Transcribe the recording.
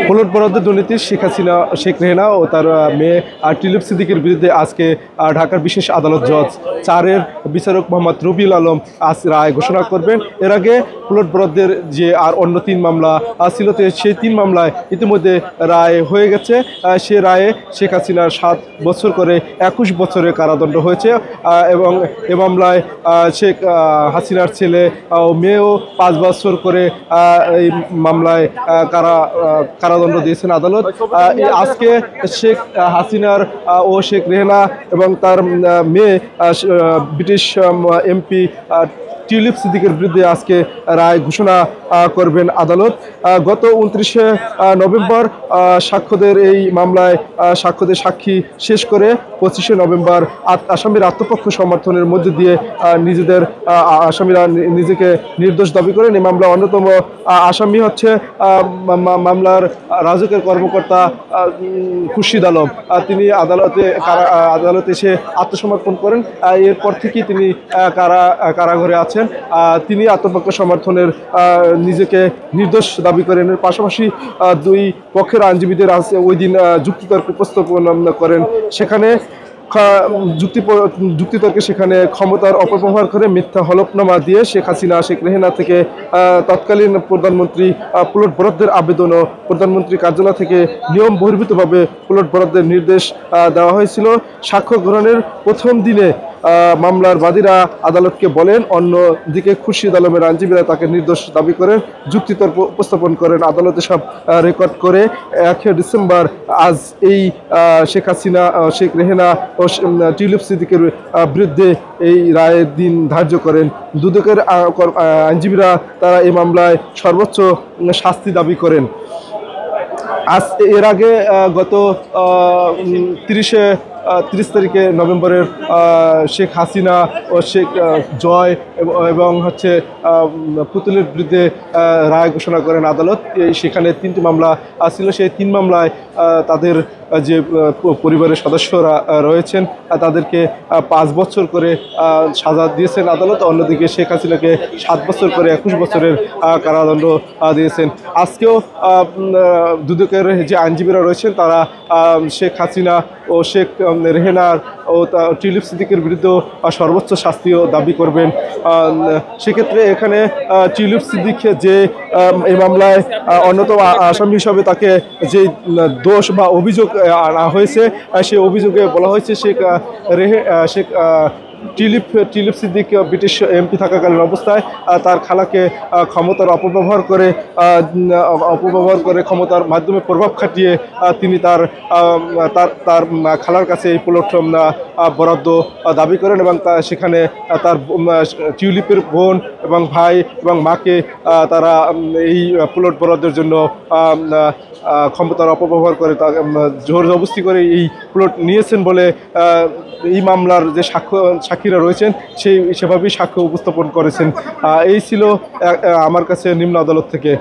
Plot বরাদ্দের দুর্নীতি শেখ হাসিনা, শেখ রেহেনা ও তার মেয়ে টিউলিপ সিদ্দিকের বিরুদ্ধে আজকে ঢাকার বিশেষ আদালত জজ 4-এর বিচারক মোহাম্মদ রবিউল আলম আজ রায় ঘোষণা করবেন। এর আগে প্লট বরাদ্দের যে আর অন্য 3 মামলা ছিল, সেই 3 মামলায় ইতিমধ্যে রায় হয়ে গেছে। সে রায়ে শেখ হাসিনার 7 বছর করে 21 বছরের কারাদণ্ড হয়েছে এবং এ মামলায় শেখ হাসিনার ছেলে ও মেয়েও 5 বছর করে এই মামলায় কারাদণ্ড দিয়েছেন আদালত। আজকে শেখ হাসিনার ও শেখ রেহেনা এবং তার মেয়ে ব্রিটিশ এমপি টিউলিপ সিদ্দিকের বিরুদ্ধে আজকে রায় ঘোষণা করবেন আদালত। গত 29শে নভেম্বর সাক্ষ্যদের এই মামলায় সাক্ষ্যদের সাক্ষী শেষ করে 25শে নভেম্বর আসামির আত্মপক্ষ সমর্থনের মধ্য দিয়ে আসামিরা নিজেকে নির্দোষ দাবি করেন। এই মামলা অন্যতম আসামি হচ্ছে মামলার রাজুকের কর্মকর্তা খুরশিদ আলম। তিনি আদালতে এসে আত্মসমর্পণ করেন। এরপর থেকেই তিনি কারাগারে আছেন। তিনি আত্মপক্ষ সমর্থনের নিজেকে নির্দোষ দাবি করেন। এর পাশাপাশি 2 পক্ষের আইনজীবীদের ওই দিন যুক্তিতর্ক উপস্থাপন করেন। সেখানে যুক্তিতর্কে সেখানে ক্ষমতার অপব্যবহার করে মিথ্যা হলফনামা দিয়ে শেখ হাসিনা, শেখ রেহেনা থেকে তৎকালীন প্রধানমন্ত্রী প্লট বরাদ্দের আবেদন ও প্রধানমন্ত্রী কার্যালয় থেকে নিয়ম বহির্ভূতভাবে প্লট বরাদ্দের নির্দেশ দেওয়া হয়েছিল। সাক্ষ্য গ্রহণের প্রথম দিনে মামলার বাদীরা আদালতকে বলেন, অন্যদিকে খুরশিদ আলমের আইনজীবীরা তাকে নির্দোষ দাবি করেন, যুক্তিতর্ক উপস্থাপন করেন। আদালতে সব রেকর্ড করে 1 ডিসেম্বর আজ এই শেখ হাসিনা, শেখ রেহেনা ও টিউলিপ সিদ্দিকের বিরুদ্ধে এই রায়ের দিন ধার্য করেন। দুদকের আইনজীবীরা তারা এই মামলায় সর্বোচ্চ শাস্তি দাবি করেন। এর আগে গত 30 তারিখে নভেম্বরের শেখ হাসিনা ও শেখ জয় এবং হচ্ছে পুতুলের বিরুদ্ধে রায় ঘোষণা করেন আদালত। সেখানে 3টি মামলা ছিল। সেই 3 মামলায় তাদের যে পরিবারের সদস্যরা রয়েছেন তাদেরকে 5 বছর করে সাজা দিয়েছেন আদালত। অন্যদিকে শেখ হাসিনাকে 7 বছর করে 21 বছরের কারাদণ্ড দিয়েছেন। আজকেও দুদকের যে আইনজীবীরা রয়েছেন তারা শেখ হাসিনা ও শেখ রেহেনার ও টিউলিপ সিদ্দিকের বিরুদ্ধে সর্বোচ্চ শাস্তিও দাবি করবেন। সেক্ষেত্রে এখানে টিউলিপ সিদ্দিক যে এই মামলায় অন্যতম আসামি হিসাবে তাকে যে দোষ বা অভিযোগ আনা হয়েছে, সেই অভিযোগে বলা হয়েছে Sheikh tulip Siddique British MP থাকাকালীন অবস্থায় তার খালাকে ক্ষমতার অপব্যবহার করে ক্ষমতার মাধ্যমে প্রভাব খাটিয়ে তিনি তার খালার কাছে এই প্লট বরাদ্দ দাবি করেন এবং সেখানে তার টিউলিপের বোন এবং ভাই এবং মাকে তারা এই প্লট বরাদ্দের জন্য ক্ষমতার অপব্যবহার করে জোর জবরদস্তি করে এই প্লট নিয়েছেন বলে এই মামলার যে সাক্ষীরা রয়েছেন সেভাবেই সাক্ষ্য উপস্থাপন করেছেন। এই ছিল আমার কাছে নিম্ন আদালত থেকে।